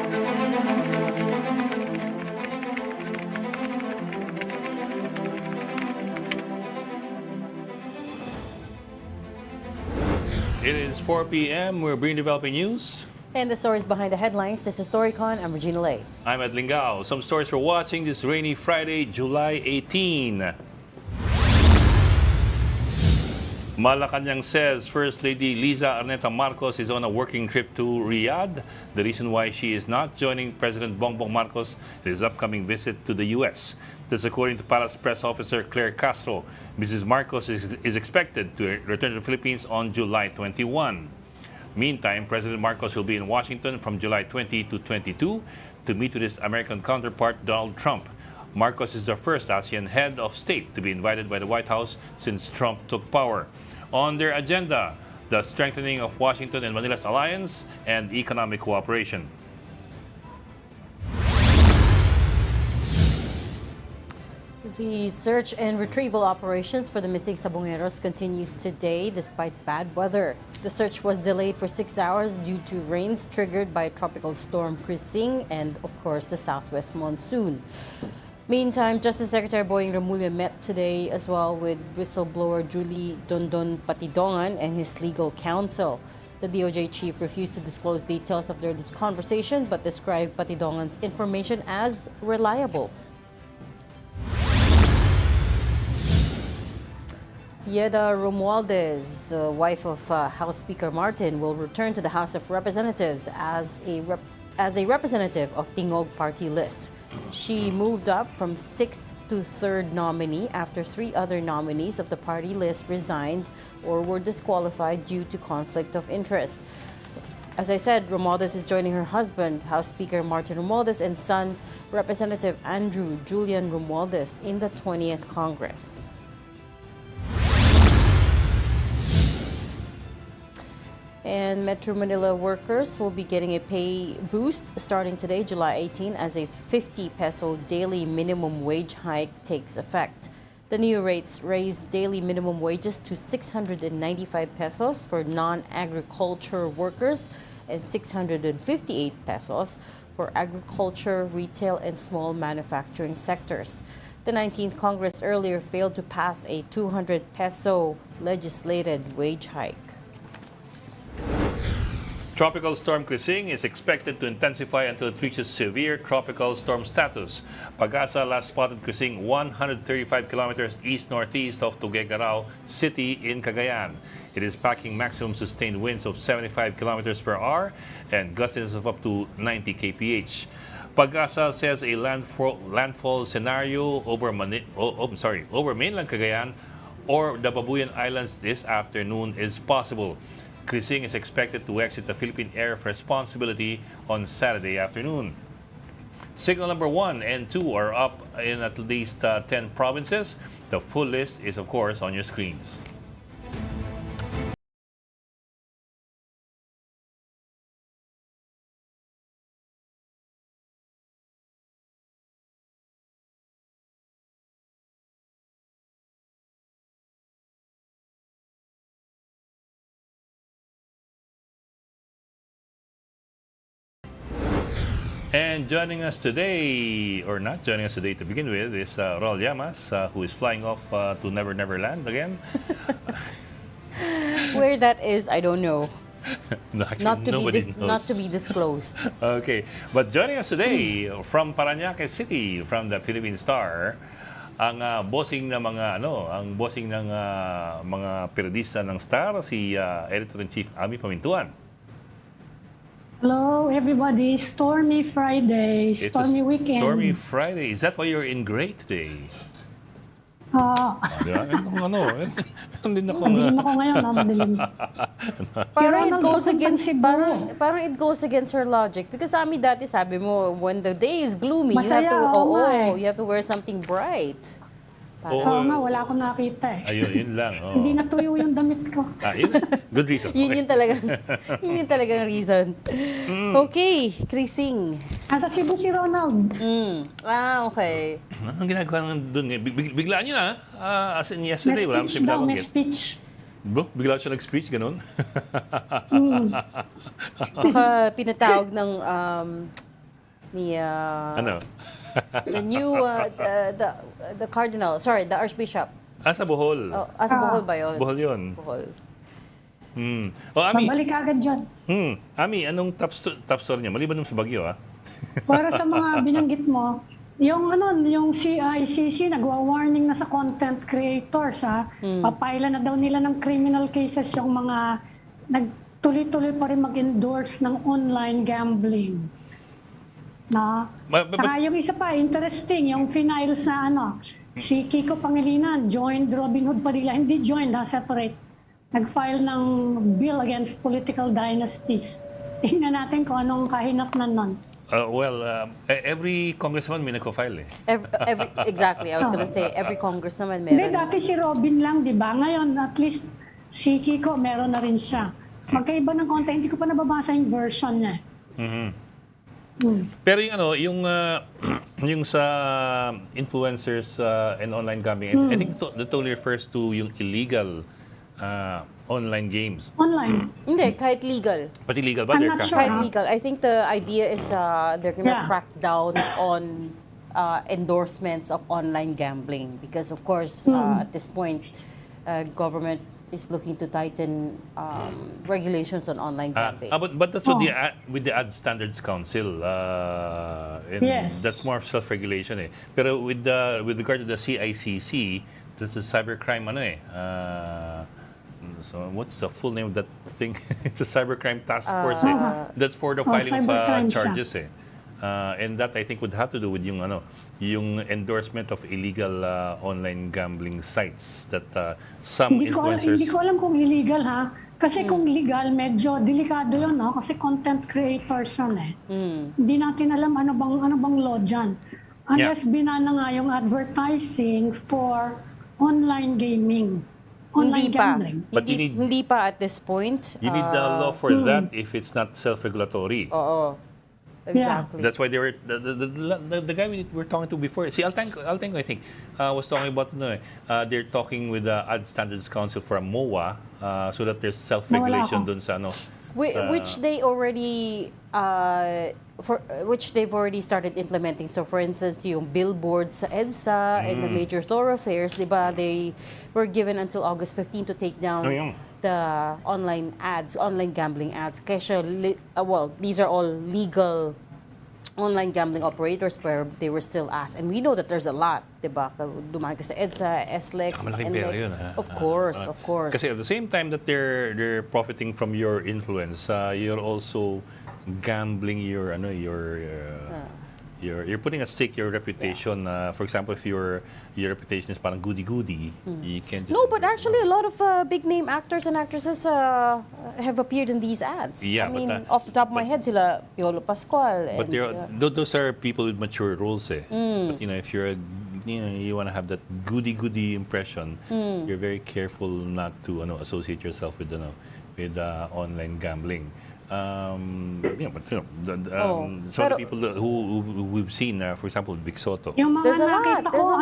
It is 4 p.m. We're bringing developing news. And the stories behind the headlines. This is Storycon. I'm Regina Lay. I'm Ed Lingao. Some stories for watching this rainy Friday, July 18. Malacanang says First Lady Liza Arneta Marcos is on a working trip to Riyadh. The reason why she is not joining President Bongbong Marcos in his upcoming visit to the U.S. This according to Palace Press Officer Claire Castro. Mrs. Marcos is expected to return to the Philippines on July 21. Meantime, President Marcos will be in Washington from July 20 to 22 to meet with his American counterpart Donald Trump. Marcos is the first ASEAN head of state to be invited by the White House since Trump took power. On their agenda, the strengthening of Washington and Manila's alliance and economic cooperation. The search and retrieval operations for the missing Sabongeros continues today despite bad weather. The search was delayed for 6 hours due to rains triggered by Tropical Storm Crising and, of course, the southwest monsoon. Meantime, Justice Secretary Boying Remulla met today as well with whistleblower Julie Dondon Patidongan and his legal counsel. The DOJ chief refused to disclose details of this conversation but described Patidongan's information as reliable. Yeda Romualdez, the wife of House Speaker Martin, will return to the House of Representatives as a representative of Tingog party list. She moved up from 6th to 3rd nominee after 3 other nominees of the party list resigned or were disqualified due to conflict of interest. As I said, Romualdez is joining her husband, House Speaker Martin Romualdez, and son, Representative Andrew Julian Romualdez, in the 20th Congress. And Metro Manila workers will be getting a pay boost starting today, July 18, as a 50 peso daily minimum wage hike takes effect. The new rates raise daily minimum wages to 695 pesos for non-agriculture workers and 658 pesos for agriculture, retail, and small manufacturing sectors. The 19th Congress earlier failed to pass a 200 peso legislated wage hike. Tropical Storm Crising is expected to intensify until it reaches severe tropical storm status. Pag-asa last spotted Crising 135 kilometers east-northeast of Tuguegarao City in Cagayan. It is packing maximum sustained winds of 75 kilometers per hour and gusts of up to 90 kph. Pag-asa says a landfall scenario over mainland Cagayan or the Babuyan Islands this afternoon is possible. Crising is expected to exit the Philippine Area of Responsibility on Saturday afternoon. Signal number 1 and 2 are up in at least 10 provinces. The full list is, of course, on your screens. And joining us today, or not joining us today to begin with, is Raul Llamas, who is flying off to Never Never Land again. Where that is, I don't know. No, actually, Not to be disclosed. Okay, but joining us today from Parañaque City, from the Philippine Star, ang bossing ng mga mga periodista ng Star, si Editor-in-Chief Ami Pamintuan. Hello, everybody. Stormy Friday, stormy weekend. Stormy Friday. Is that why you're in gray today? Madilim ako ngayon, madilim. Parang it goes against her logic. Because Ami, dati sabi mo, when the day is gloomy, Masaya, you have to wear something bright. Oo nga, wala akong nakita eh. Ayun, yun lang. Oh. Hindi natuyo yung damit ko. Yun. Good reason. Yun yung talagang reason. Okay, Crising. Asa Cebu si Ronald. Okay. Ang ginagawa naman doon? Biglaan nyo na. As in yesterday, wala naman siya May binabanggit. speech. Bro, bigla siya nag-speech, ganun? Baka pinatawag ng The, Ano? the new, the cardinal, sorry, the archbishop. Sa Bohol. Oh, sa Bohol ba yun? Bohol yun. Bohol. Ami, Babalik agad dyan. Ami, anong top story niya? Maliban nung sa Bagyo, Para sa mga binanggit mo, yung CICC nagwa-warning na sa content creators Papaila na daw nila ng criminal cases yung mga nagtuloy-tuloy pa rin mag-endorse ng online gambling. No? Saka yung isa pa, interesting, yung final sa si Kiko Pangilinan joined Robinhood Padilla, hindi joined separate. Nag-file ng bill against political dynasties. Tingnan natin kung anong kahinatnan nun. Every congressman may nagko-file Exactly, I was gonna say, every congressman meron. Hindi, dati si Robin lang, di ba? Ngayon, at least si Kiko, meron na rin siya. Magkaiba ng konti, hindi ko pa nababasa yung version niya. Pero yung sa influencers and online gambling, I think that only refers to yung illegal online games. Online. Hindi, kahit legal. Pati legal ba? I'm not sure. Kahit legal. I think the idea is they're gonna crack down on endorsements of online gambling because, of course, at this point, government is looking to tighten regulations on online gambling. But that's what with the Ad Standards Council. Yes. That's more self-regulation. Pero with regard to the CICC, that's a cybercrime so what's the full name of that thing? It's a cybercrime task force. That's for the filing of charges. And that I think would have to do with yung endorsement of illegal online gambling sites that some influencers. Hindi ko alam kung illegal Kasi kung legal, medyo delikado yun, Kasi content creators yun Hindi natin alam ano bang law dyan. Unless binana nga yung advertising for online gaming. Online gambling. But hindi pa at this point. You need the law for that if it's not self-regulatory. Oo. Exactly. That's why they were the guy we were talking to before. See, Altenco, I think, was talking about they're talking with the Ad Standards Council for MOA so that there's self-regulation dun sa which they already which they've already started implementing. So, for instance, yung billboards sa EDSA and the major thoroughfares, di ba, they were given until August 15 to take down the online gambling ads. Kasi, these are all legal online gambling operators, but they were still asked. And we know that there's a lot, di ba? Dumami ka sa EDSA, SLEX, NLEX. Of course. Kasi at the same time that they're profiting from your influence, you're also gambling you're putting at stake your reputation. For example, if your reputation is parang goody-goody, you can't just... No, but actually a lot of big name actors and actresses have appeared in these ads. Yeah, I mean, off the top of my head, sila Piolo Pascual. But those are people with mature roles. But if you're you want to have that goody-goody impression, you're very careful not to associate yourself with online gambling. Some of the people who we've seen, for example, Vic Soto. Yung mga nakita ko,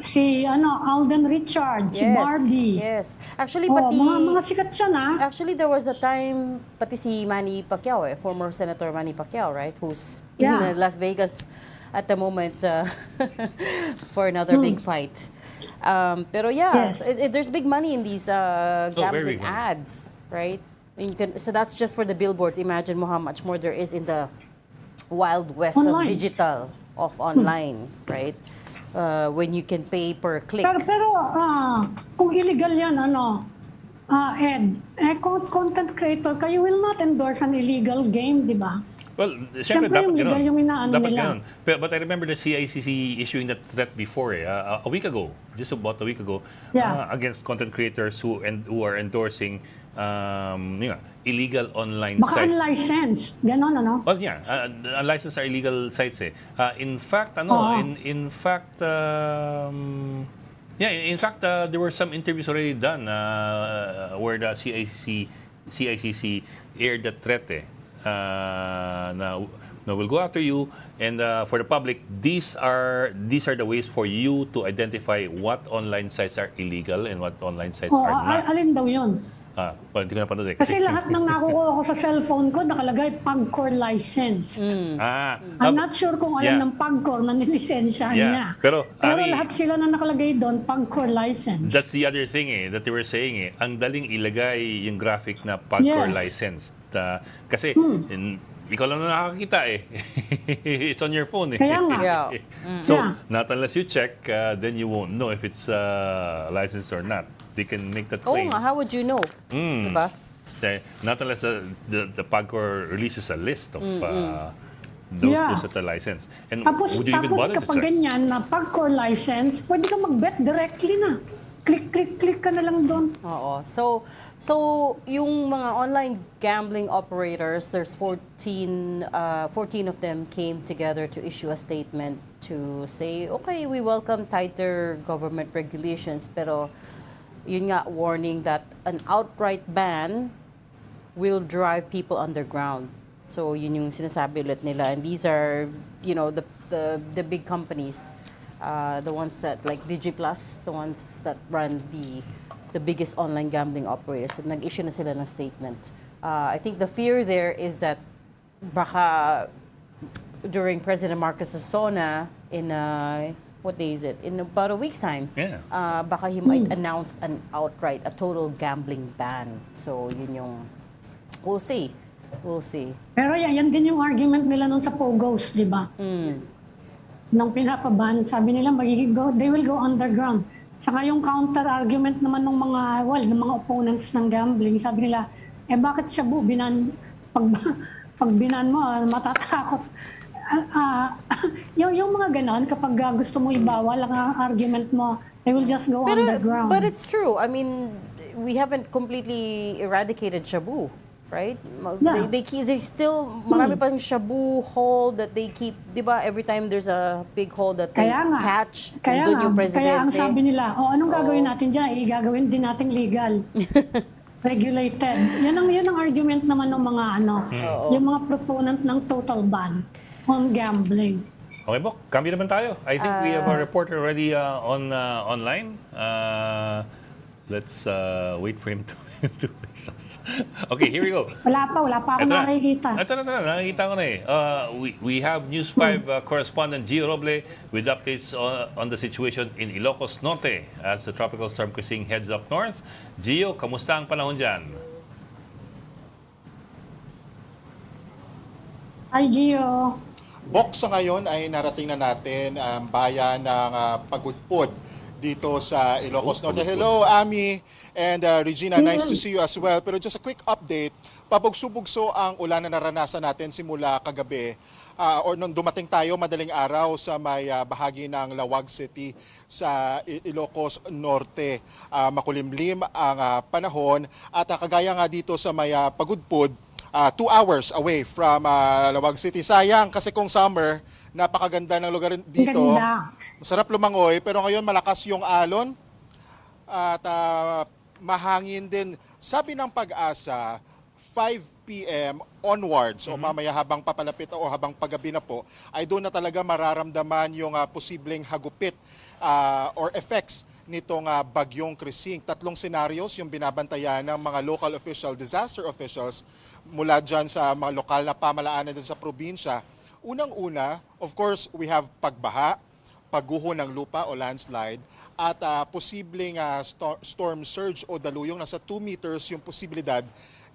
si Alden Richards, si Barbie. Yes. Actually, pati... mga sikat siya Actually, there was a time, pati si Manny Pacquiao, former Senator Manny Pacquiao, right? Who's in Las Vegas at the moment for another big fight. Pero there's big money in these gambling ads, right? So that's just for the billboards. Imagine mo how much more there is in the wild west of digital, of online, right? When you can pay per click. Pero kung illegal yan, Ed, content creator, you will not endorse an illegal game, di ba? Well, siyempre dapat legal yung inaano nila. But I remember the CICC issuing that threat before, a week ago, just about a week ago, against content creators who are endorsing illegal online sites. Baka unlicensed, gano'n, Well, unlicensed are illegal sites. In fact, there were some interviews already done where the CICC aired the threat. Now we'll go after you, and for the public, these are the ways for you to identify what online sites are illegal and what online sites are not. Alin daw yun? Hindi ko napanood eh. Kasi lahat ng nakukuha ko sa cellphone ko nakalagay PAGCOR license. I'm not sure kung alam ng PAGCOR na nilisensyahan niya. Pero lahat sila na nakalagay doon, PAGCOR license. That's the other thing that they were saying Ang daling ilagay yung graphic na PAGCOR licensed. Kasi ikaw lang na nakakita It's on your phone Kaya nga. So, not unless you check, then you won't know if it's licensed or not. They can make that claim. How would you know? Diba? Not unless the PAGCOR releases a list of those that are licensed. And Tapos would you even bother to kapag check? ganyan na PAGCOR license, pwede ka mag-bet directly na. Click ka na lang doon. Oo. So yung mga online gambling operators, there's 14 of them came together to issue a statement to say, okay, we welcome tighter government regulations, pero yun nga, warning that an outright ban will drive people underground. So yun yung sinasabi ulit nila. And these are, the big companies. The ones that like DG Plus, the ones that run the biggest online gambling operators. So nag-issue na sila ng statement. I think the fear there is that baka during President Marcos's SONA in what day is it? In about a week's time. Baka he might announce a total gambling ban. So yun yung we'll see. Pero yan din yung argument nila nun sa Pogos, di ba? Nung pinapaban, sabi nila they will go underground. Saka yung counter argument naman ng mga opponents ng gambling, sabi nila, bakit Shabu pag binan mo, matatakot. Yung mga ganon, kapag gusto mo ibawal ang argument mo, they will just go underground. But it's true. I mean, we haven't completely eradicated Shabu. Right? Yeah. They still, marami pa yung Shabu hole that they keep, di ba? Every time there's a big hole that they catch, doon yung presidente. Kaya ang sabi nila, anong gagawin natin dyan? Gagawin din natin legal. Regulated. Yan ang argument naman ng mga yung mga proponent ng total ban on gambling. Okay, Bok. Kami naman tayo. I think we have a reporter already online. Let's wait for him to Okay, here we go. Wala pa ako nakikita. Ito na, nakikita ko na we have News 5 correspondent Gio Roble with updates on the situation in Ilocos Norte as the tropical storm Crising heads up north. Gio, kamusta ang panahon dyan? Hi, Gio. Bok, sa ngayon ay narating na natin ang bayan ng Pagudpud dito sa Ilocos Norte. Hello, Ami and Regina. Nice to see you as well. Pero just a quick update. Pabugso-bugso ang ulan na naranasan natin simula kagabi or nung dumating tayo madaling araw sa may bahagi ng Lawag City sa Ilocos Norte. Makulimlim ang panahon at kagaya nga dito sa may Pagudpud, 2 hours away from Lawag City. Sayang kasi kung summer, napakaganda ng lugar dito. Ganda. Masarap lumangoy, pero ngayon malakas yung alon at mahangin din. Sabi ng Pag-asa, 5 p.m. onwards, o mamaya habang papalapit o habang paggabi na po, ay doon na talaga mararamdaman yung posibleng hagupit or effects nitong bagyong Crising. 3 scenarios yung binabantayan ng mga local disaster officials mula dyan sa mga lokal na pamalaan din sa probinsya. Unang-una, of course, we have pagbaha, pagguho ng lupa o landslide at posibleng storm surge o daluyong nasa 2 meters yung posibilidad,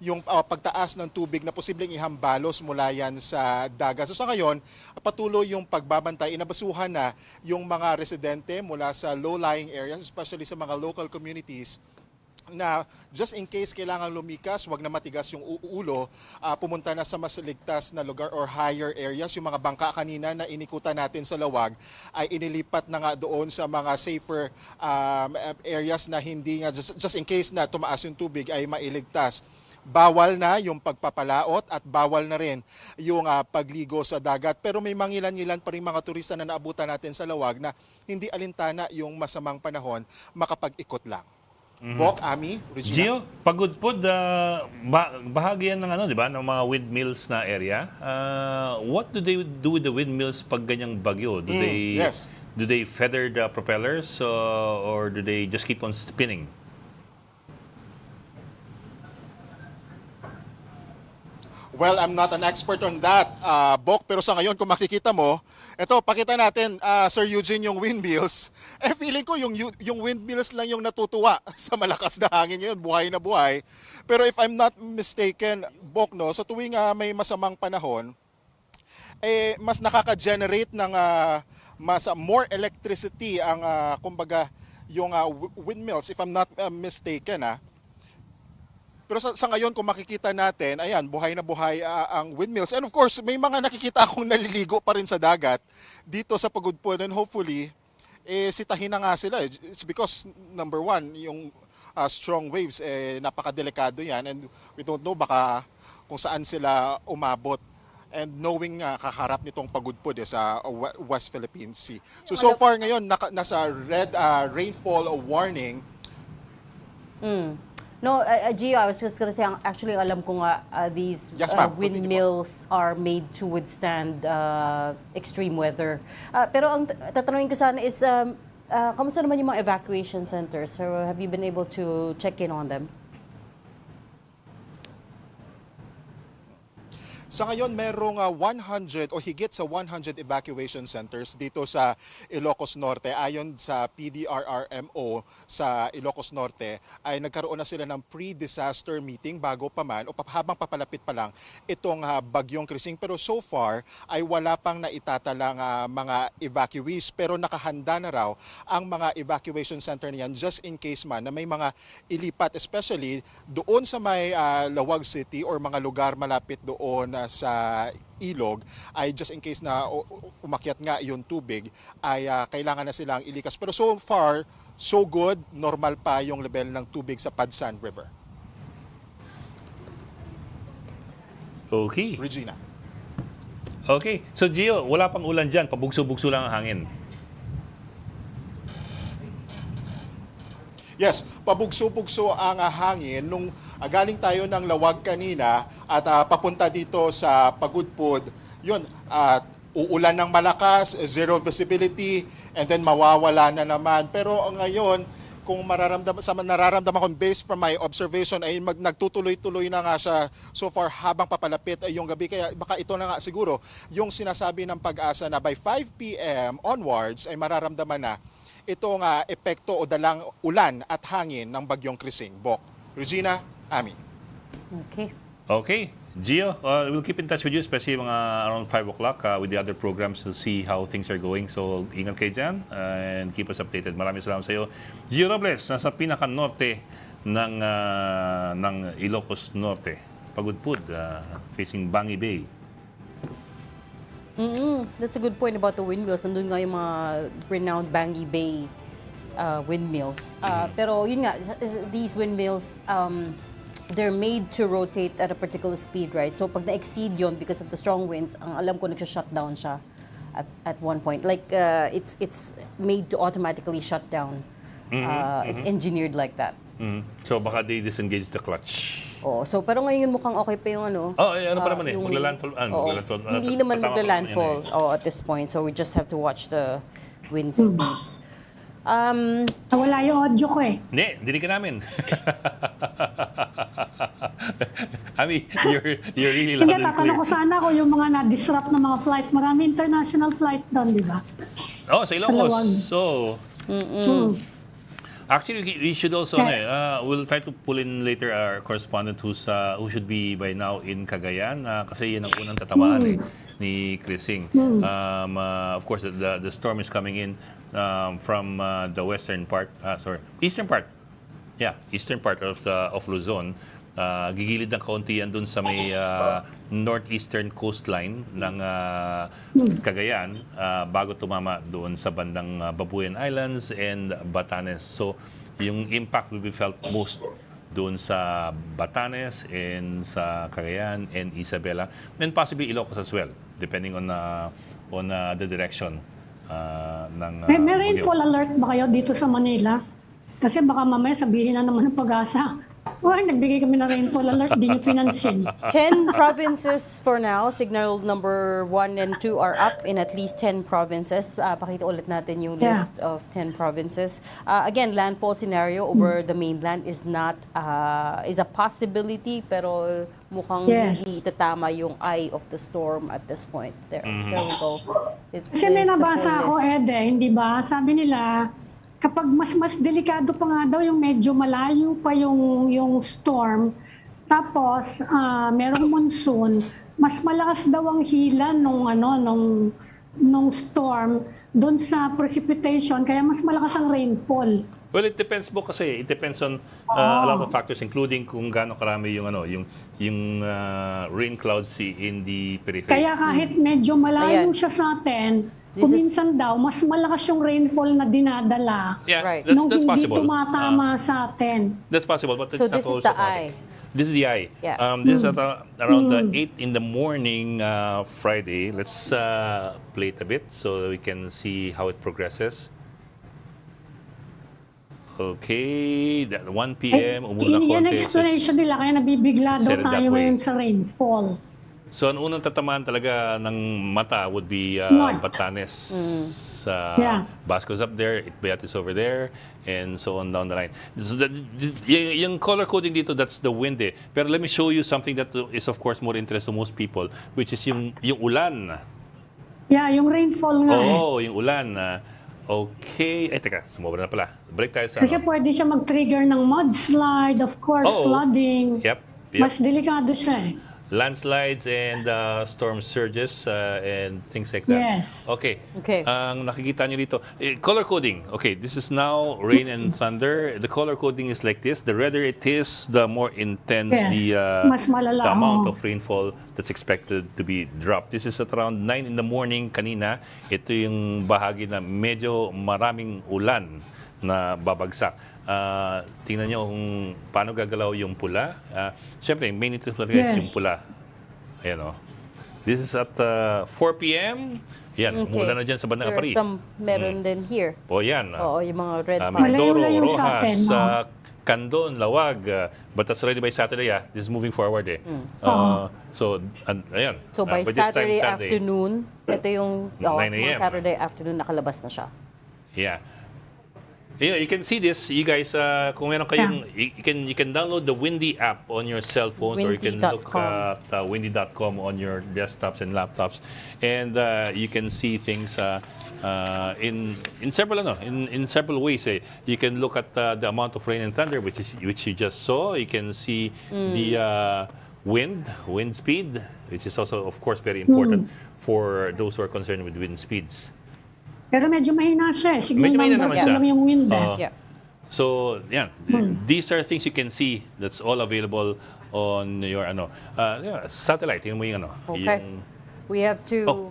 yung pagtaas ng tubig na posibleng ihambalos mula yan sa dagat. So sa ngayon, patuloy yung pagbabantay. Inabasuhan na yung mga residente mula sa low-lying areas, especially sa mga local communities, na just in case kailangan lumikas, wag na matigas yung ulo, pumunta na sa mas ligtas na lugar or higher areas. Yung mga bangka kanina na inikutan natin sa Lawag ay inilipat na nga doon sa mga safer areas na hindi nga just in case na tumaas yung tubig ay mailigtas. Bawal na yung pagpapalaot at bawal na rin yung pagligo sa dagat. Pero may mangilan-ngilan pa rin mga turista na naabutan natin sa Lawag na hindi alintana yung masamang panahon, makapag-ikot lang. Bok, Ami, Regina. Gio, Pagudpud, bahagi yan ng di ba, ng mga windmills na area. What do they do with the windmills pag ganyang bagyo? Do they feather the propellers or do they just keep on spinning? Well, I'm not an expert on that, Bok, pero sa ngayon, kung makikita mo, ito, pakita natin, Sir Eugene, yung windmills. Feeling ko yung windmills lang yung natutuwa sa malakas na hangin ngayon, buhay na buhay. Pero if I'm not mistaken, Bok, no, sa tuwing may masamang panahon, mas nakaka-generate ng more electricity ang, kumbaga, yung windmills, if I'm not mistaken, Pero sa ngayon, kung makikita natin, ayan, buhay na buhay ang windmills. And of course, may mga nakikita akong naliligo pa rin sa dagat dito sa Pagudpud. And hopefully, sitahin na nga sila. It's because, number one, yung strong waves, napakadelikado yan. And we don't know baka kung saan sila umabot. And knowing kaharap nitong Pagudpud sa West Philippine Sea. So far ngayon, nasa red rainfall warning. No, Gio, I was just gonna say, actually, alam ko nga, these Yes, ma'am. windmills are made to withstand extreme weather. Pero ang tatanungin ko sana is, kamusta naman yung mga evacuation centers? Or have you been able to check in on them? Sa ngayon, merong 100 o higit sa 100 evacuation centers dito sa Ilocos Norte. Ayon sa PDRRMO sa Ilocos Norte, ay nagkaroon na sila ng pre-disaster meeting bago pa man o habang papalapit pa lang itong bagyong Crising. Pero so far ay wala pang naitatalang mga evacuees. Pero nakahanda na raw ang mga evacuation center niyan just in case man na may mga ilipat, especially doon sa may Lawag City or mga lugar malapit doon sa ilog, ay just in case na umakyat nga yung tubig, ay kailangan na silang ilikas. Pero so far, so good, normal pa yung level ng tubig sa Padsan River. Okay. Regina. Okay. So, Gio, wala pang ulan dyan. Pabugso-bugso lang ang hangin. Yes, pabugso-bugso ang hangin nung galing tayo ng Lawag kanina at papunta dito sa Pagudpud. Yun, uulan ng malakas, zero visibility, and then mawawala na naman. Pero ngayon, kung nararamdaman ko based from my observation ay nagtutuloy-tuloy na nga siya so far habang papalapit ay yung gabi. Kaya baka ito na nga siguro yung sinasabi ng Pag-asa na by 5 p.m. onwards ay mararamdaman na itong epekto o dalang ulan at hangin ng bagyong Crising. Bok. Regina, Ami. Okay. Okay. Gio, we'll keep in touch with you, especially mga around 5 o'clock with the other programs to see how things are going. So, ingat kayo dyan and keep us updated. Maraming salamat sa iyo. Gio Robles, nasa pinaka-norte ng Ilocos Norte. Pagudpud, facing Bangi Bay. That's a good point about the windmills. Nandun nga yung mga renowned Bangi Bay windmills. Pero yun nga, these windmills, they're made to rotate at a particular speed, right? So pag na-exceed yon because of the strong winds, ang alam ko nagsha-shutdown siya at one point. Like, it's made to automatically shut down. It's engineered like that. So baka they disengage the clutch. Oh, so pero ngayon mukhang okay pa yung ano. Ano pa naman magla-landfall. Hindi naman magla-landfall at this point. So we just have to watch the wind speeds. Wala yung audio ko eh. Hindi, dinig ka namin. I mean, you're really loud Hindi, and tatanong ko clear. sana ko yung mga na-disrupt na mga flight. Marami international flight doon, di ba? Oh, sa Ilocos. Lawag. So, actually, we should also, we'll try to pull in later our correspondent who should be by now in Cagayan kasi yan ang unang tatamaan ni Crising. Of course, the storm is coming in from the eastern part. Yeah, eastern part of Luzon. Gigilid ng kaunti yan dun sa may northeastern coastline ng Cagayan bago tumama doon sa bandang Babuyan Islands and Batanes. So, yung impact will be felt most doon sa Batanes and sa Cagayan and Isabela and possibly Ilocos as well, depending on the direction ng May rainfall alert ba kayo dito sa Manila? Kasi baka mamaya sabihin na naman ng Pag-asa. Nagbigay kami ng rainfall alert, di niyo pinansin. 10 provinces for now. Signal number 1 and 2 are up in at least 10 provinces. Pakita ulit natin yung Yeah. list of 10 provinces. Again, landfall scenario over the mainland is not is a possibility, pero mukhang Yes. hindi itatama yung eye of the storm at this point. There we go. It's Kasi may the full nabasa ako, list. Ede, hindi ba? Sabi nila, kapag mas delikado pa nga daw yung medyo malayo pa yung storm, tapos merong monsoon, mas malakas daw ang hila nung storm doon sa precipitation, kaya mas malakas ang rainfall. Well, it depends po kasi. It depends on a lot of factors, including kung gaano karami yung rain clouds in the periphery. Kaya kahit medyo malayo Ayan. siya sa atin, This kuminsan daw, mas malakas yung rainfall na dinadala Yeah, Right. nung that's hindi possible. tumatama sa atin. That's possible, but So it's not this is always the automatic. eye. This is the eye. Yeah. This is at around 8 in the morning Friday. Let's play it a bit so we can see how it progresses. Okay, 1 p.m. Umuna Yan ang konti. explanation nila, kaya nabibigla daw Set it that tayo way. ngayon sa rainfall. So, ang unang tatamaan talaga ng mata would be North. Batanes. Yeah. Basco's up there, Itbayat is over there, and so on down the line. So yung color coding dito, that's the wind eh. Pero let me show you something that is of course more interest to most people, which is yung ulan. Yeah, yung rainfall nga eh. Oh, yung ulan. Okay. Ay, teka, sumobra na pala. Balik tayo sa Kasi pwede siya mag-trigger ng mudslide, of course, Oo. flooding. Yep. Mas delikado siya eh. Landslides and storm surges and things like that. Yes. Okay. Okay. Ang nakikita nyo dito, color coding. Okay, this is now rain and thunder. The color coding is like this. The redder it is, the more intense Yes. Mas malala, the amount oo. of rainfall that's expected to be dropped. This is at around 9 in the morning kanina. Ito yung bahagi na medyo maraming ulan na babagsak. Tingnan nyo kung paano gagalaw yung pula. Siyempre, main ito talaga is Yes. yung pula. Ayan o. This is at 4 p.m. Yan, Okay. umulan na dyan sa bandang There are Apari. some meron din here. O yan. Oo, yung mga red parts. Mindoro, Malayo-layo sa Rojas, atin, no? Candon, Lawag. But that's already by Saturday. This is moving forward eh. So, ayan. So by this time, Saturday Sunday. afternoon, ito yung 9 mga a.m. Saturday afternoon nakalabas na siya. Yeah. You can see this, you guys, kung meron kayong, you can download the Windy app on your cell phones, or you can look Windy.com. at windy.com on your desktops and laptops, and you can see things in several ways. You can look at the amount of rain and thunder, which you just saw. You can see the wind speed, which is also, of course, very important for those who are concerned with wind speeds. Pero medyo mahina siya eh. Signal Medyo mahina number naman two siya. lang yung wind eh. Yeah. So, yan. These are things you can see that's all available on your satellite. Yung mga Okay. We have to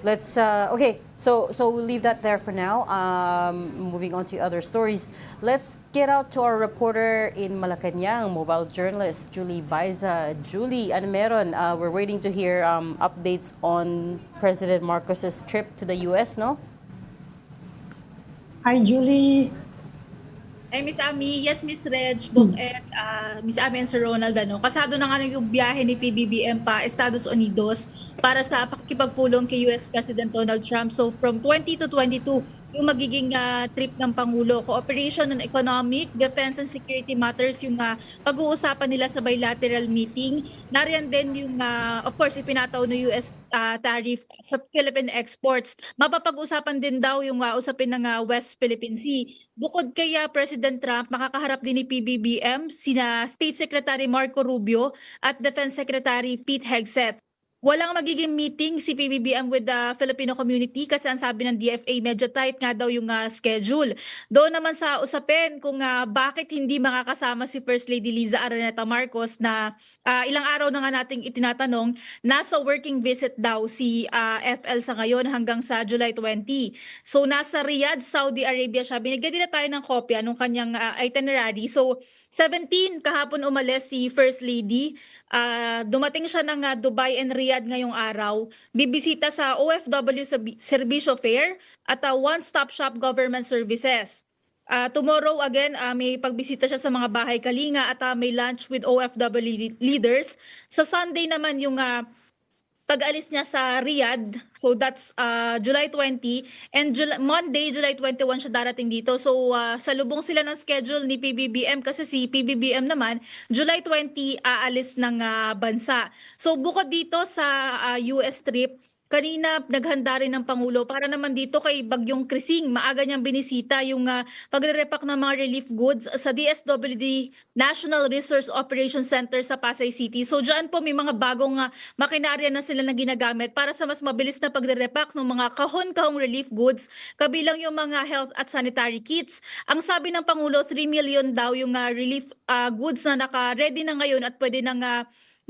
let's okay, so we'll leave that there for now. Moving on to other stories. Let's get out to our reporter in Malacanang, mobile journalist Julie Baiza. Julie, ano meron? We're waiting to hear updates on President Marcos's trip to the US, no? Hi, Julie. Ay, Miss Ami, yes, Miss Reg, Bok, at Miss Ami and Sir Ronald, kasado na nga yung biyahe ni PBBM pa Estados Unidos para sa pakikipagpulong kay US President Donald Trump. So from 20 to 22, yung magiging trip ng Pangulo. Cooperation on economic, defense and security matters yung pag-uusapan nila sa bilateral meeting. Nariyan din yung, of course, ipinataw ng US tariff sa Philippine exports. Mapapag-usapan din daw yung usapin ng West Philippine Sea. Bukod kaya President Trump, makakaharap din ni PBBM, sina State Secretary Marco Rubio at Defense Secretary Pete Hegseth. Walang magiging meeting si PBBM with the Filipino community kasi ang sabi ng DFA medyo tight nga daw yung schedule. Doon naman sa usapin kung bakit hindi makakasama si First Lady Liza Araneta Marcos na ilang araw na nga nating itinatanong, nasa working visit daw si FL sa ngayon hanggang sa July 20. So nasa Riyadh, Saudi Arabia siya. Binigyan nila tayo ng kopya ng kanyang itinerary. So 17 kahapon umalis si First Lady. Dumating siya ng Dubai and Riyadh ngayong araw. Bibisita sa OFW Servicio Fair at One-Stop Shop Government Services. Tomorrow again, may pagbisita siya sa mga bahay kalinga at may lunch with OFW leaders. Sa Sunday naman yung pag-alis niya sa Riyadh. So that's July 20 and Monday, July 21 siya darating dito. So salubong sila ng schedule ni PBBM kasi si PBBM naman July 20 aalis ng bansa. So bukod dito sa US trip, kanina naghanda rin ng Pangulo para naman dito kay Bagyong Crising. Maaga niyang binisita yung pagre-repack ng mga relief goods sa DSWD National Resource Operations Center sa Pasay City. So dyan po may mga bagong makinarya na sila na ginagamit para sa mas mabilis na pagre-repack ng mga kahon-kahong relief goods, kabilang yung mga health at sanitary kits. Ang sabi ng Pangulo, 3 million daw yung relief goods na naka-ready na ngayon at pwede nang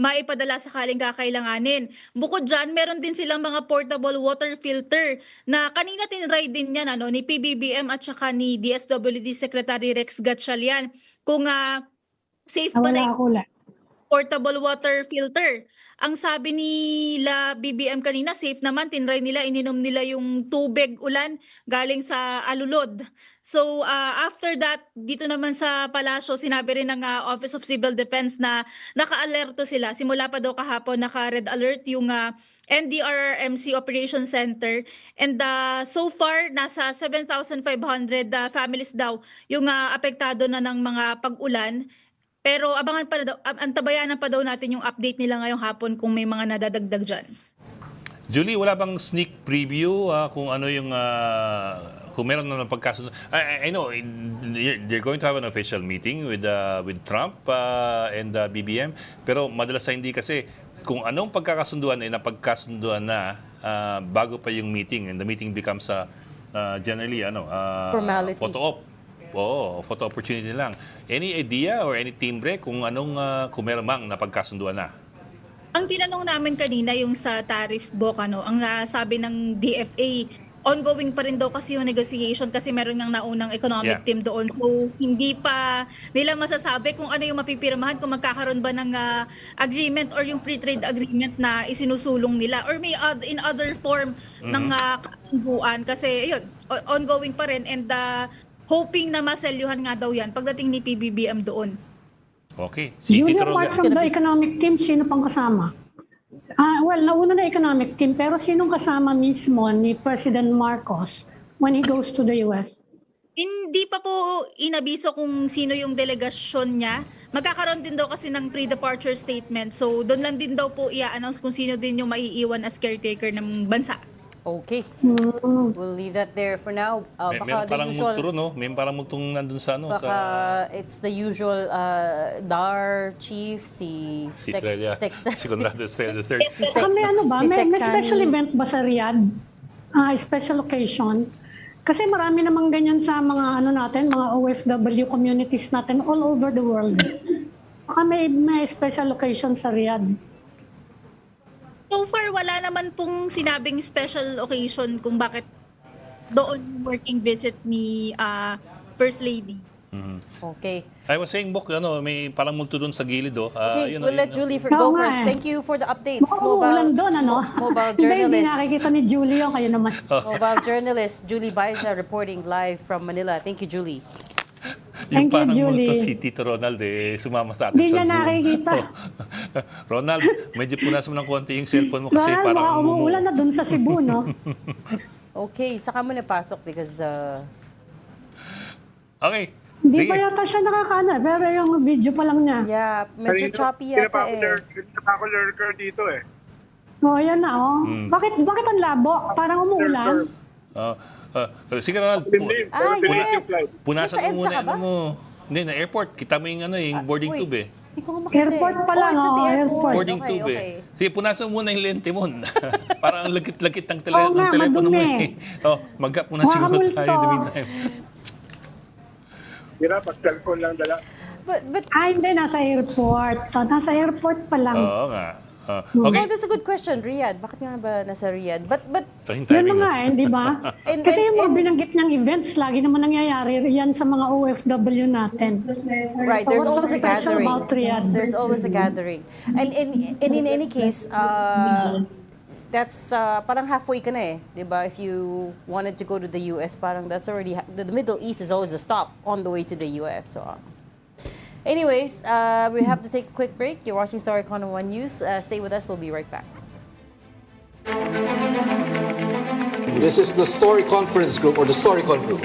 maipadala sakaling kakailanganin. Bukod dyan, meron din silang mga portable water filter na kanina tinry din yan ni PBBM at saka ni DSWD Secretary Rex Gatchalian kung safe ba na portable water filter. Ang sabi nila BBM kanina, safe naman, tinry nila, ininom nila yung tubig ulan galing sa alulod. So after that, dito naman sa palasyo, sinabi rin ng Office of Civil Defense na naka-alerto sila. Simula pa daw kahapon, naka-red alert yung NDRRMC Operation Center. And so far, nasa 7,500 families daw yung apektado na ng mga pag-ulan. Pero abangan pa daw, antabayanan pa daw natin yung update nila ngayong hapon kung may mga nadadagdag dyan. Julie, wala bang sneak preview kung ano yung kung meron na ng pagkasundo? I know they're going to have an official meeting with Trump and BBM, pero madalas hindi kasi kung anong pagkakasunduan ay napagkasunduan na bago pa yung meeting, and the meeting becomes generally formality. Photo op. Oo, photo opportunity lang. Any idea or any timbre kung anong kung meron mang napagkasunduan na? Ang tinanong namin kanina yung sa tariff book, ang sabi ng DFA, ongoing pa rin daw kasi yung negotiation kasi meron ngang naunang economic team doon. So hindi pa nila masasabi kung ano yung mapipirmahan, kung magkakaroon ba ng agreement or yung free trade agreement na isinusulong nila or may in other form ng kasunduan kasi yun, ongoing pa rin and hoping na maselyuhan nga daw yan pagdating ni PBBM doon. Okay. Julia, apart from the economic team, sino pang kasama? Well, nauna na economic team, pero sinong kasama mismo ni President Marcos when he goes to the US? Hindi pa po inabiso kung sino yung delegasyon niya. Magkakaroon din daw kasi ng pre-departure statement. So, doon lang din daw po i-announce kung sino din yung maiiwan as caretaker ng bansa. Okay. We'll leave that there for now. Meron parang multuro, no? May parang multong nandun sa ano. Baka it's the usual DAR chief, si Estrella. Si Conrado Estrella III. May ano ba? May special event ba sa Riyadh? Special occasion? Kasi marami namang ganyan sa mga natin, mga OFW communities natin all over the world. Baka may special occasion sa Riyadh. So far, wala naman pong sinabing special occasion kung bakit doon working visit ni First Lady. Okay. I was saying, Bok, may parang multo doon sa gilid. Okay, we'll let Julie go first. Thank you for the updates. Mobile Journalist. Hindi nakikita ni Julie kayo naman. Mobile journalist Julie Baeza reporting live from Manila. Thank you, Julie. Yung Thank you, parang Julie. multo si Tito Ronald sumama sa atin Hindi sa niya Zoom. nakikita. Ronald, medyo punas mo ng konti yung cellphone mo kasi Parang parang umuulan na dun sa Cebu, no? Okay, saka mo napasok because... Okay. Hindi Sige. pa yata siya nakakana, pero yung video pa lang niya. Yeah, medyo choppy yata Ako lurker dito Yan na, Bakit ang labo? Parang umuulan. Sige, Ronald. yes! Punasan Nasa mo EDSA muna ka ba? Hindi, na airport. Kita mo yung boarding wait. tube Hindi ko makita. Airport pa lang, it's at the airport. Boarding Okay, tube okay. Sige, punasan mo muna yung lente mo. Parang ang lagkit-lagkit ng Oo nga, telepono mo madumi. Magka po na siguro Makamulto. tayo in the meantime. Mira, pag cellphone lang dala. But Hindi, nasa airport. Nasa airport pa lang. Oo nga. Okay. that's a good question, Riyadh. Bakit nga ba nasa Riyadh? But So, yung Yan timing nga di ba? Kasi yung mga binanggit niyang events, lagi naman nangyayari yan sa mga OFW natin. right, there's So, always a what's special gathering. about Riyadh? There's always a gathering. And in any case, that's parang halfway ka na eh, 'di ba? If you wanted to go to the US, parang that's already the Middle East is always the stop on the way to the US. So anyways, we have to take a quick break. You're watching Storycon on One News. Stay with us. We'll be right back. This is the Story Conference Group or the Storycon Group.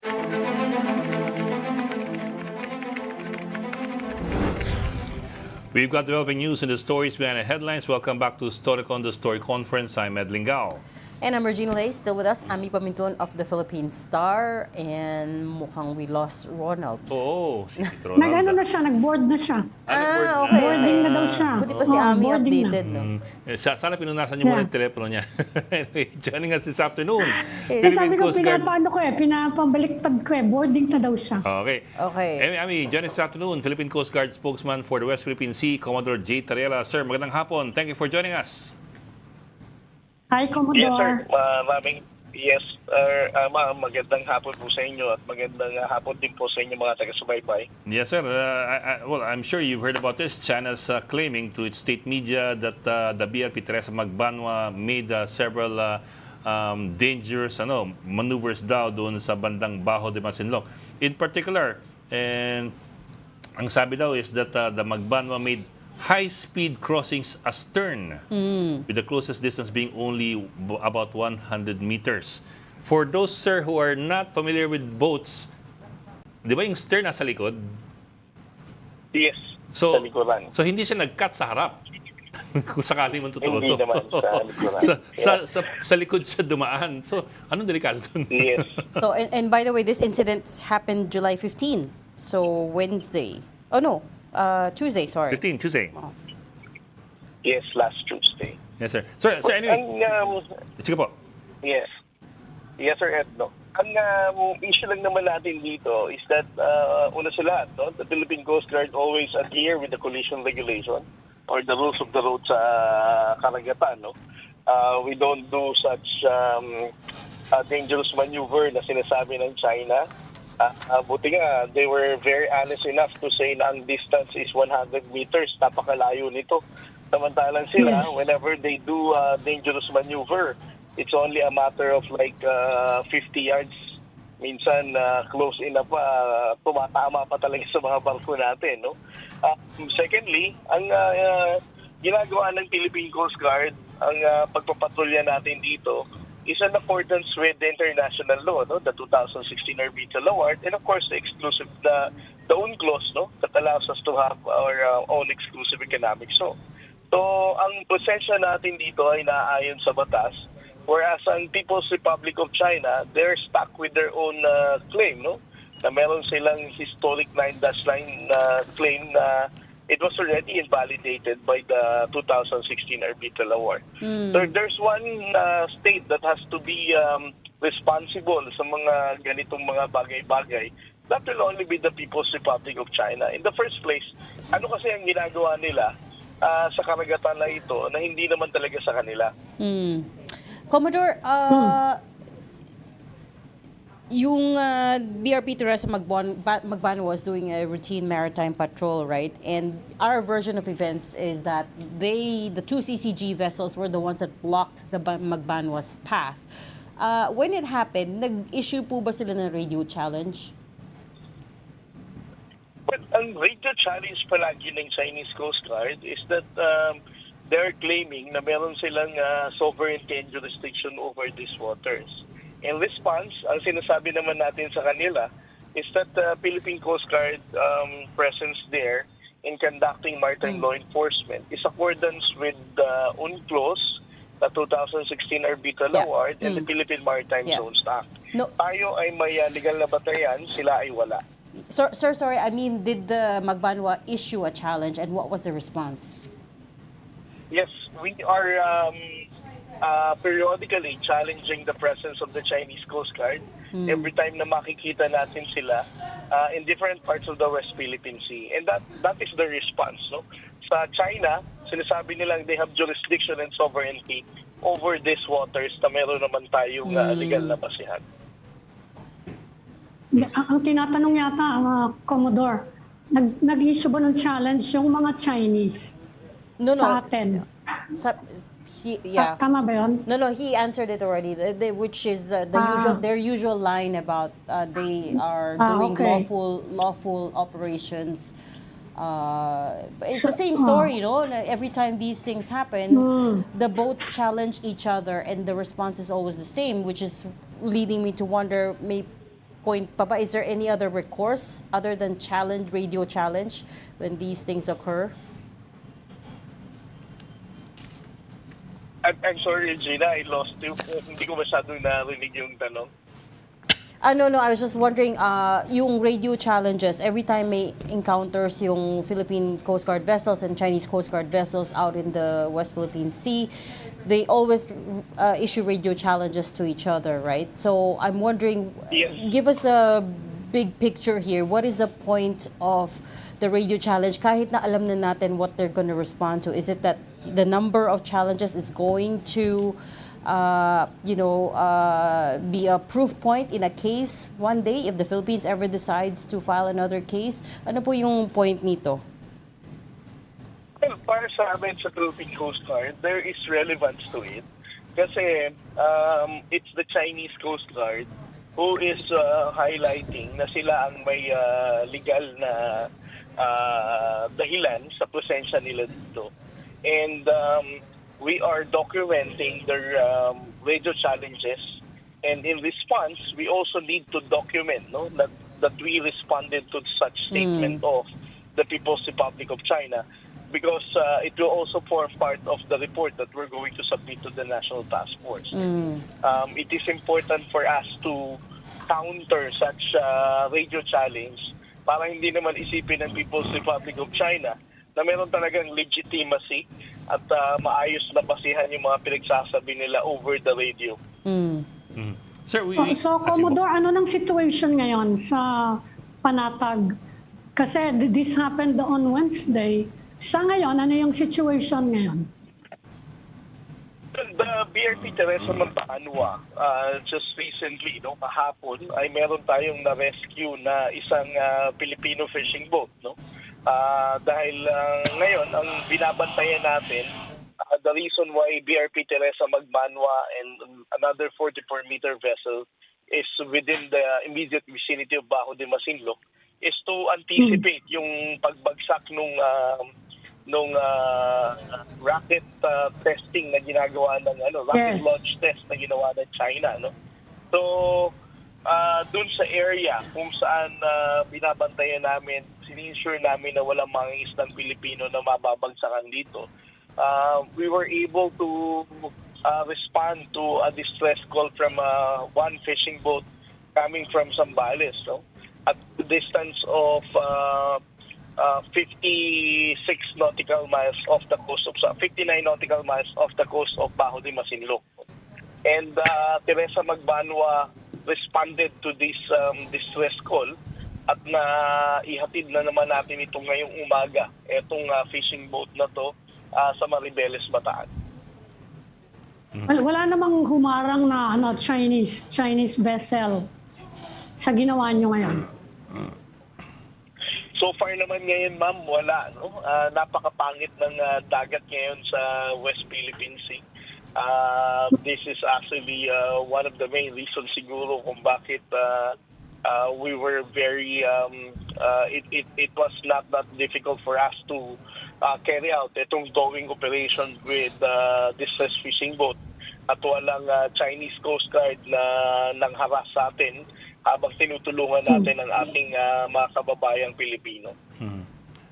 We've got developing news in the stories behind the headlines. Welcome back to Storycon, the Story Conference. I'm Ed Lingao. And I'm Regina Lay, still with us, Ami Paminton of the Philippine Star, and mukhang we lost Ronald. Oo, si Ronald. Nag-ano na siya, nag-board na siya. Okay. Boarding na daw siya. Buti pa si Ami boarding updated, no? Sana pinunasan niyo muna Yeah. yung telepono niya. Anyway, joining us this afternoon, Sabi ko, pinapaano ko pinapabaliktad ko boarding na daw siya. Okay. Okay. Ami, joining us this afternoon, Philippine Coast Guard spokesman for the West Philippine Sea, Commodore J. Tarela. Sir, magandang hapon. Thank you for joining us. Hi, Commodore. Yes, sir. Ma'am. Magandang hapon po sa inyo at magandang hapon din po sa inyo mga taga-subaybay. Yes, sir. Well, I'm sure you've heard about this. China's claiming to its state media that the BRP Teresa Magbanwa made several dangerous maneuvers daw doon sa bandang Bajo de Masinloc. In particular, and ang sabi daw is that the Magbanwa made high-speed crossings astern, with the closest distance being only about 100 meters. For those, sir, who are not familiar with boats, di ba yung stern nasa likod? Yes, So, sa likuran. so hindi siya nag-cut sa harap. Kung sakaling man totoo Hindi to. naman sa likuran. sa likod siya dumaan. So, anong delikado dun? Yes. So, and by the way, this incident happened July 15, so Wednesday. Oh no, Tuesday, sorry. 15, Tuesday. Yes, last Tuesday. Yes, sir. So anyway, sige po. Yes. Yes, sir, Ed. No? Ang issue lang naman natin dito is that, una sa lahat, no? The Philippine Coast Guard always adhere with the collision regulation or the rules of the road sa karagatan. No? We don't do such dangerous maneuver na sinasabi ng China. Buti nga, they were very honest enough to say na ang distance is 100 meters. Napakalayo nito. Samantalang sila, whenever they do dangerous maneuver, it's only a matter of like 50 yards. Minsan, close enough pa, tumatama pa talaga sa mga barko natin. No? Secondly, ang ginagawa ng Philippine Coast Guard, ang pagpapatrolya natin dito, is in accordance with the international law, no? The 2016 Arbitral Award, and of course the exclusive, the UNCLOS, no? That allows us to have our own exclusive economic zone. So, ang presensya natin dito ay naayon sa batas, whereas ang People's Republic of China, they're stuck with their own claim, no? Na meron silang historic 9-9 claim na it was already invalidated by the 2016 Arbitral Award. There's one state that has to be responsible sa mga ganitong mga bagay-bagay. That will only be the People's Republic of China. In the first place, ano kasi ang ginagawa nila sa karagatan na ito na hindi naman talaga sa kanila? Commodore, yung BRP Teresa Magbanwa was doing a routine maritime patrol, right? And our version of events is that the two CCG vessels were the ones that blocked the Magbanwa's path. When it happened, nag-issue po ba sila ng radio challenge? Well, ang radio challenge palagi ng Chinese Coast Guard is that they're claiming na meron silang sovereignty and jurisdiction over these waters. In response, ang sinasabi naman natin sa kanila is that the Philippine Coast Guard presence there in conducting maritime law enforcement is accordance with the UNCLOS, the 2016 Arbitral Award, and the Philippine Maritime Zones Act. No. Tayo ay may legal na batayan, sila ay wala. Sir, sorry, I mean, did the Magbanwa issue a challenge, and what was the response? Yes, we are periodically challenging the presence of the Chinese Coast Guard every time na makikita natin sila in different parts of the West Philippine Sea. And that is the response. No? Sa China, sinasabi nilang they have jurisdiction and sovereignty over these waters na meron naman tayong legal na basihan. Ang tinatanong yata, Commodore, nag-issue ba ng challenge yung mga Chinese sa atin? Tama ba yun? No, he answered it already, which is their usual line about they are doing lawful operations. It's the same story, no? Every time these things happen, the boats challenge each other, and the response is always the same, which is leading me to wonder, point pa ba? Is there any other recourse other than radio challenge when these things occur? I'm sorry, Regina, I lost you. Hindi ko masyadong narinig yung tanong. No. I was just wondering, yung radio challenges, every time may encounters yung Philippine Coast Guard vessels and Chinese Coast Guard vessels out in the West Philippine Sea, they always issue radio challenges to each other, right? So I'm wondering, Yes. give us the big picture here. What is the point of the radio challenge? Kahit na alam na natin what they're going to respond to, is it that the number of challenges is going to be a proof point in a case one day if the Philippines ever decides to file another case? Ano po yung point nito? Well, para sa amin sa Philippine Coast Guard, there is relevance to it. Kasi it's the Chinese Coast Guard who is highlighting na sila ang may legal na dahilan sa presensya nila dito. And we are documenting their radio challenges, and in response, we also need to document that we responded to such statement of the People's Republic of China, because it will also form part of the report that we're going to submit to the National Task Force. It is important for us to counter such radio challenge para hindi naman isipin ng People's Republic of China na meron talagang legitimacy at maayos na basihan yung mga pinagsasabi nila over the radio. Sir, So, Commodore, ano ng situation ngayon sa Panatag? Kasi this happened on Wednesday. Sa ngayon, ano yung situation ngayon? The BRP Teresa Mantanua, just recently, kahapon, ay meron tayong na-rescue na isang Filipino fishing boat. Dahil ngayon, ang binabantayan natin, the reason why BRP Teresa Magmanwa and another 44-meter vessel is within the immediate vicinity of Bajo de Masinloc is to anticipate yung pagbagsak nung rocket testing na ginagawa ng rocket launch test na ginawa ng China, So doon sa area kung saan binabantayan namin, sinisure namin na walang mga islang Pilipino na mababagsakan dito. We were able to respond to a distress call from one fishing boat coming from Zambales, at the distance of 59 nautical miles off the coast of Bajo de Masinloc. And Teresa Magbanwa responded to this distress call at ihatid na naman natin ito ngayong umaga, itong fishing boat na to sa Maribeles, Bataan. Wala namang humarang na Chinese vessel sa ginawa nyo ngayon? So far naman ngayon, ma'am, wala. Napakapangit ng dagat ngayon sa West Philippine Sea. This is actually one of the main reasons siguro kung bakit we were very, it was not that difficult for us to carry out itong towing operation with distress fishing boat. At walang Chinese Coast Guard na nangharas sa atin habang tinutulungan natin ang ating mga kababayang Pilipino.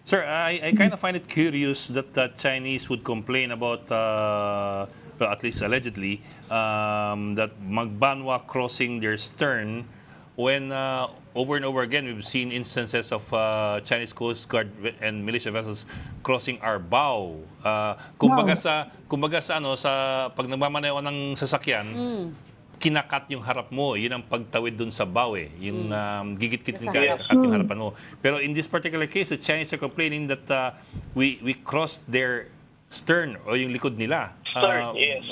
Sir, I kind of find it curious that the Chinese would complain about, well, at least allegedly, that Magbanwa crossing their stern when over and over again we've seen instances of Chinese Coast Guard and militia vessels crossing our bow. Kumbaga sa pag nagmamaneho ng sasakyan, kinakat yung harap mo, yun ang pagtawid dun sa bow yung gigit-git kinakat yung harapan mo. Pero in this particular case, the Chinese are complaining that we crossed their stern o yung likod nila. Stern, yes.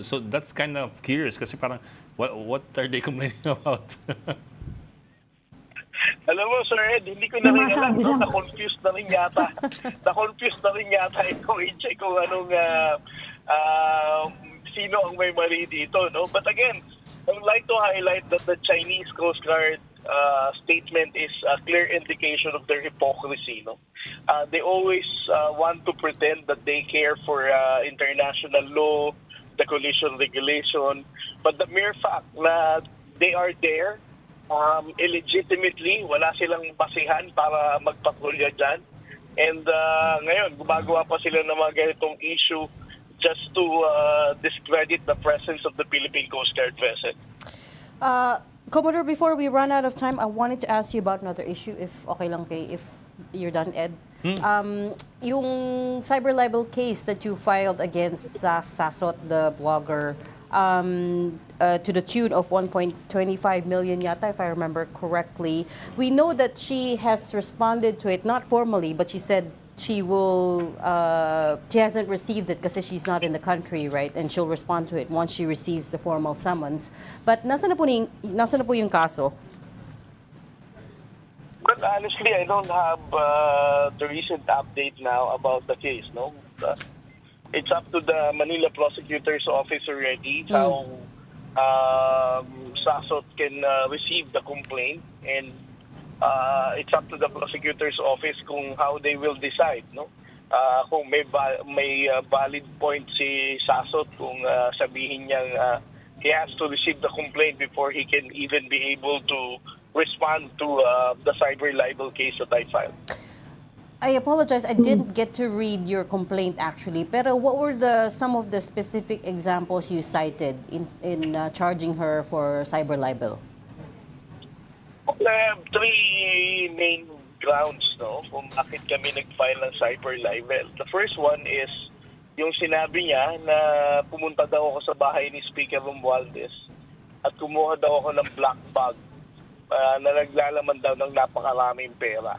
So that's kind of curious kasi parang what are they complaining about? Alam mo, Sir Ed, hindi ko na rin alam. Na-confused na rin yata. Ikaw, i-check kung anong sino ang may mali dito, But again, I would like to highlight that the Chinese Coast Guard statement is a clear indication of their hypocrisy, They always want to pretend that they care for international law, the collision regulation, but the mere fact na they are there illegitimately, wala silang basihan para magpatrolya dyan. And ngayon, gumagawa pa sila ng mga ganitong issue just to discredit the presence of the Philippine Coast Guard vessel. Commodore, before we run out of time, I wanted to ask you about another issue, if okay lang if you're done, Ed. Yung cyber libel case that you filed against Sasot, the blogger, to the tune of 1.25 million yata, if I remember correctly. We know that she has responded to it, not formally, but she said she hasn't received it because she's not in the country, right? And she'll respond to it once she receives the formal summons. But nasa na po yung kaso? But honestly, I don't have the recent update now about the case. No, it's up to the Manila Prosecutor's Office already how Sasot can receive the complaint, and it's up to the prosecutor's office kung how they will decide. No, kung may valid point si Sasot kung sabihin niyang he has to receive the complaint before he can even be able to respond to the cyber libel case that I filed. I apologize, I didn't get to read your complaint actually. Pero what were some of the specific examples you cited in charging her for cyber libel? Three main grounds, no, kung bakit kami nag-file ng cyber libel. The first one is yung sinabi niya na pumunta daw ako sa bahay ni Speaker Romualdez at kumuha daw ako ng black bag na naglalaman daw ng napakaraming pera.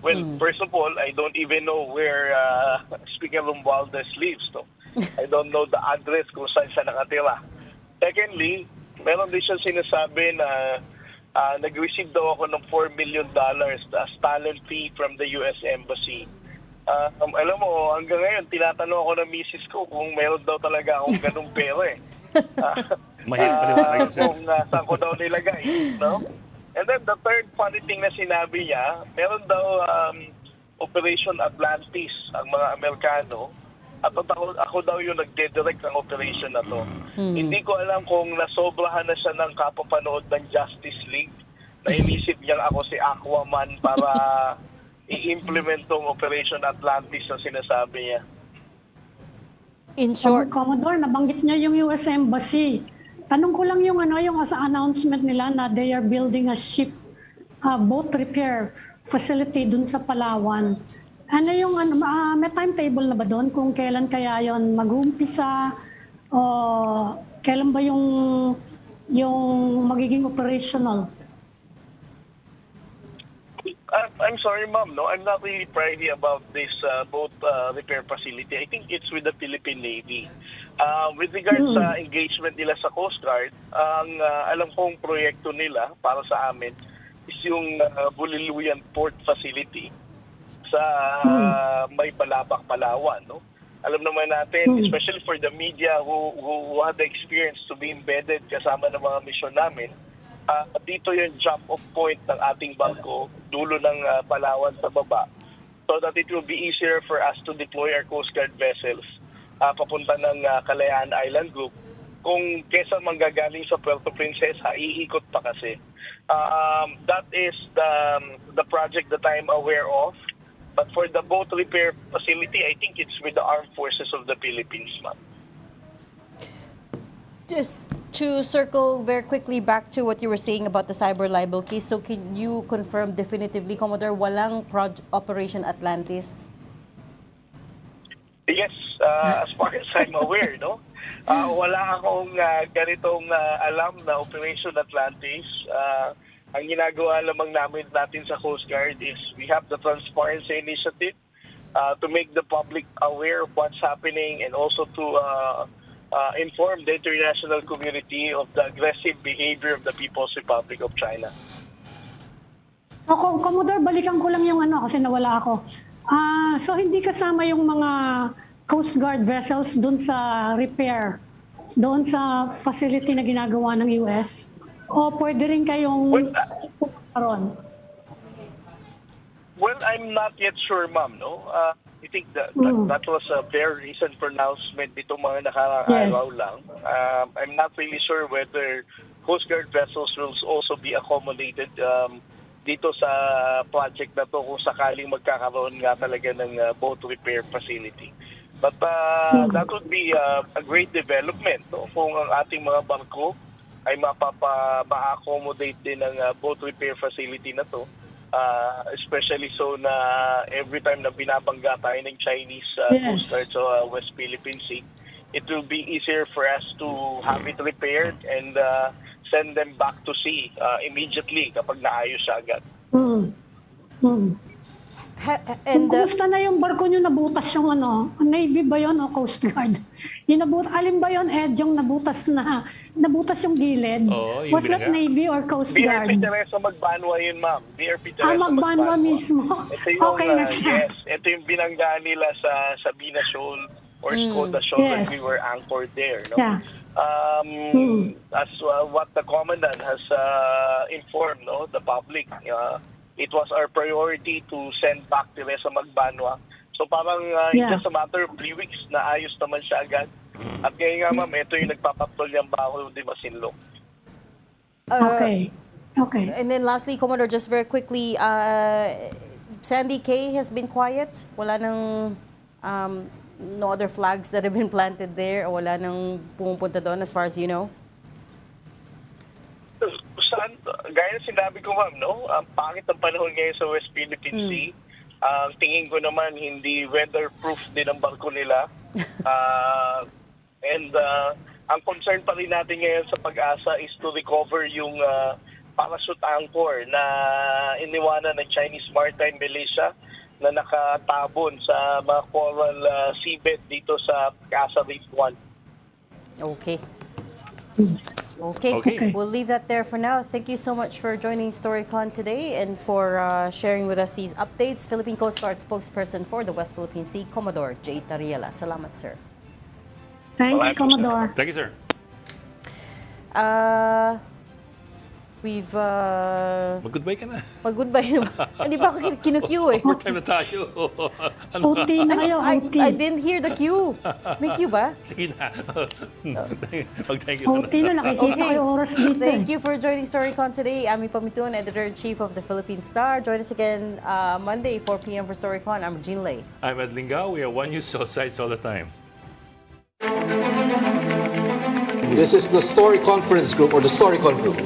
Well, first of all, I don't even know where Speaker Romualdez lives. No? I don't know the address kung saan siya nakatira. Secondly, meron din siya sinasabi na nag-receive daw ako ng $4 million as talent fee from the U.S. Embassy. Alam mo, hanggang ngayon, tinatanong ako ng misis ko kung meron daw talaga akong ganung pera eh. Mahirap paliwanag siya. Kung saan ko daw nilagay, no? And then the third funny thing na sinabi niya, meron daw Operation Atlantis ang mga Amerikano at ako daw yung nagde-direct ng operation na to. Hindi ko alam kung nasobrahan na siya ng kapapanood ng Justice League na inisip niyang ako si Aquaman para i-implement tong Operation Atlantis na sinasabi niya. In short, Commodore, nabanggit niya yung US Embassy. Tanong ko lang yung sa announcement nila na they are building a ship boat repair facility dun sa Palawan. Ano yung may timetable na ba doon kung kailan kaya yon mag-uumpisa o kailan ba yung magiging operational? I'm sorry, ma'am. No, I'm not really privy about this boat repair facility. I think it's with the Philippine Navy. With regards sa engagement nila sa Coast Guard, ang alam kong proyekto nila para sa amin is yung Buliluyan Port Facility sa may Balabac, Palawan. No? Alam naman natin, especially for the media who had the experience to be embedded kasama ng mga mission namin, dito yung jump-off point ng ating barko, dulo ng Palawan sa baba, so that it will be easier for us to deploy our Coast Guard vessels papunta ng Kalayaan Island Group. Kung kesa manggagaling sa Puerto Princesa, iikot pa kasi. That is the project that I'm aware of. But for the boat repair facility, I think it's with the Armed Forces of the Philippines, ma'am. just to circle very quickly back to what you were saying about the cyber libel case, so can you confirm definitively, Commodore, walang Operation Atlantis? Yes, as far as I'm aware, no? Wala akong ganitong alam na Operation Atlantis. Ang ginagawa lamang natin sa Coast Guard is we have the Transparency Initiative to make the public aware of what's happening and also to inform the international community of the aggressive behavior of the People's Republic of China. So, Commodore, balikan ko lang yung kasi nawala ako. So, hindi kasama yung mga Coast Guard vessels doon sa repair, doon sa facility na ginagawa ng US? O pwede rin kayong karon? Well, I'm not yet sure, ma'am, no? I think that was a very recent pronouncement itong mga nakaraaraw lang. I'm not really sure whether Coast Guard vessels will also be accommodated dito sa project na to kung sakaling magkakaroon nga talaga ng boat repair facility. But that would be a great development, no? Kung ang ating mga barko ay ma-accommodate din ng boat repair facility na to. Especially so na every time na binabangga tayo ng Chinese Coast Guard sa West Philippine Sea, it will be easier for us to have it repaired and send them back to sea immediately kapag naayos siya agad. And Kumusta na yung barko nyo nabutas yung Navy ba yun o Coast Guard? Alin ba yun, Ed, yung nabutas yung gilid? Oo, yung Was that binaga. Navy or Coast Guard? BRP Teresa Magbanwa yun, ma'am. BRP Teresa Magbanwa mismo. Ito yung, Okay na siya. yes, ito yung binangga nila sa Sabina Shoal or Skoda Shoal when we were anchored there. No? Yeah. As what the commandant has informed the public, it was our priority to send back Teresa Magbanwa. So parang in just a matter of 3 weeks, naayos naman siya agad. At ngayon nga ma'am, ito yung nagpapatrol yung baho di Masinloc. Okay. And then lastly, Commodore, just very quickly, Sandy Cay has been quiet. Wala nang no other flags that have been planted there, o wala nang pumupunta doon as far as you know? Gaya ng sinabi ko ma'am, no? Ang pangit ng panahon ngayon sa West Philippine Sea. Tingin ko naman hindi weatherproof din ang barko nila. And ang concern pa rin natin ngayon sa Pag-asa is to recover yung parachute anchor na iniwanan ng Chinese Maritime Militia na nakatabon sa mga coral seabed dito sa Pag-asa Reef 1. Okay. We'll leave that there for now. Thank you so much for joining Storycon today and for sharing with us these updates. Philippine Coast Guard spokesperson for the West Philippine Sea, Commodore J. Tariela. Salamat, sir. Thanks, Commodore. Thank you, sir. We've... Mag-goodbye ka na. Mag-goodbye na. Hindi pa ako kinu-queue eh. Overtime na tayo. OT na kayo, OT. I didn't hear the queue. May queue ba? Sige na. Mag-thank you OT na, nakikita kayo oras dito. Thank you for joining Storycon today. Ami Pamitun, Editor-in-Chief of the Philippine Star. Join us again Monday, 4 p.m. for Storycon. I'm Jean Lei. I'm Ed Lingao. We are One News Sites all the time. This is the Story Conference Group or the Storycon Group.